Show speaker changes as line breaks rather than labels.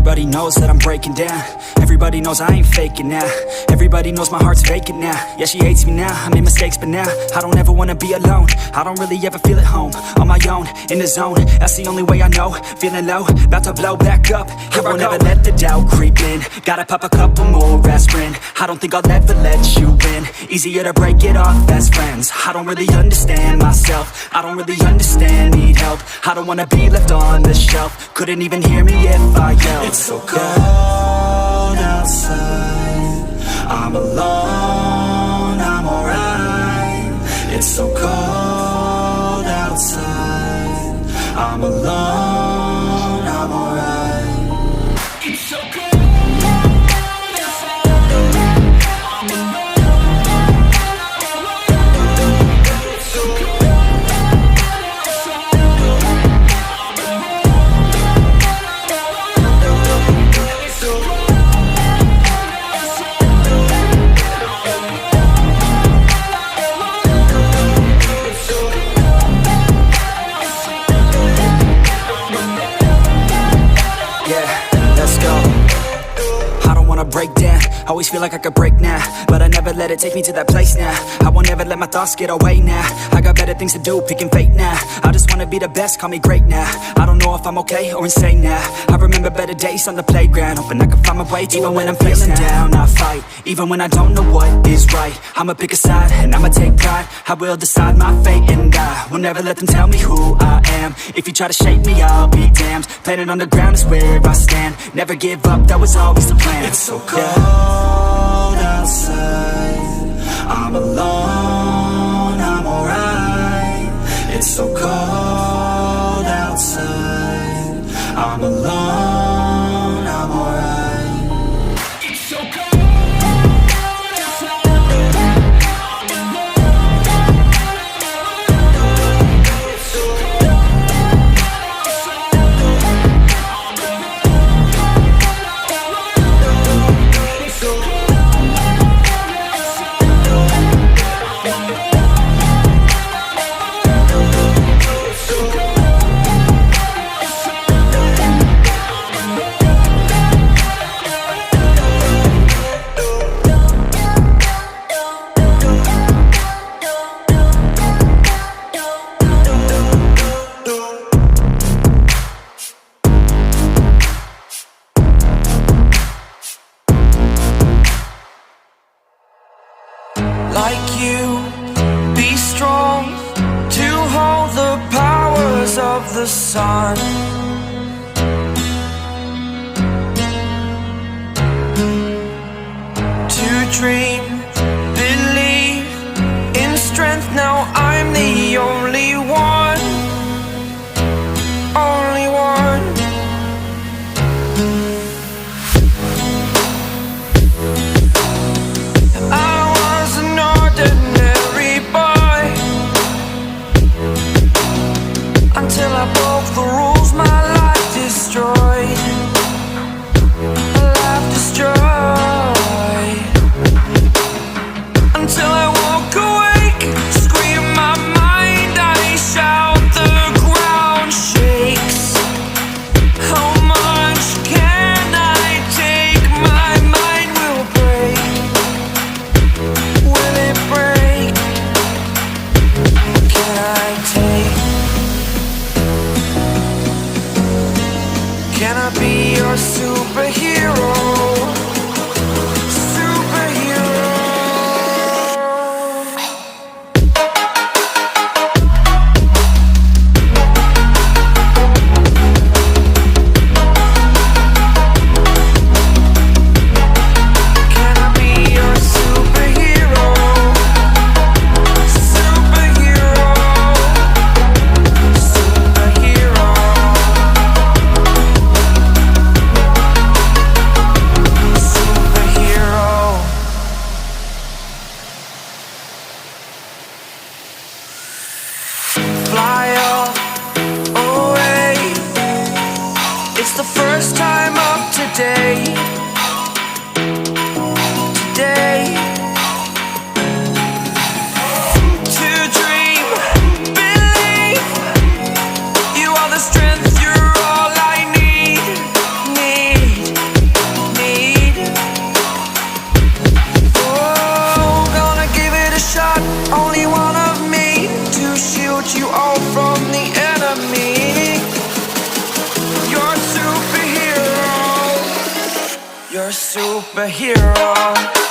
Everybody knows that I'm breaking down. Everybody knows I ain't faking now. Everybody knows my heart's vacant now. Yeah, she hates me now, I made mistakes but now I don't ever wanna be alone. I don't really ever feel at home. On my own, in the zone, that's the only way I know. Feeling low, about to blow back up. Here I won't ever let the doubt creep in. Gotta pop a couple more aspirin. I don't think I'll ever let you in. Easier to break it off best friends. I don't really understand myself. I don't really understand, need help. I don't wanna be left on the shelf. Couldn't even hear me if I yelled. It's so cold outside. I'm alone, I'm alright. It's so cold outside. I'm alone, I'm alright. It's so cold. Break down, always feel like I could break now, but I never let it take me to that place now. I won't ever let my thoughts get away now. I got better things to do, picking fate now. I just wanna be the best, call me great now. I don't know if I'm okay or insane now. I remember better days on the playground, hoping I can find my way. Even when I'm feeling down, I fight. Even when I don't know what is right, I'ma pick a side and I'ma take pride. I will decide my fate and I will never let them tell me who I am. If you try to shape me, I'll be damned. Planet on the ground is where I stand. Never give up, that was always the plan. It's so cold outside. I'm alone, I'm alright. It's so cold outside. I'm alone, I'm alright. It's so cold.
Like you, be strong to hold the powers of the sun. To dream, believe in strength. Now I'm the only one, only one. Until I broke the rules, my life destroyed. Life destroyed. Until I walk awake, scream my mind, I shout, the ground shakes. How much can I take? My mind will break. Will it break? Can I take? Can I be your superhero? Superhero. Can I be your superhero? Superhero. Superhero. Fly away. It's the first time of today. Today. To dream, believe. You are the strength, you're all I need. you're a superhero.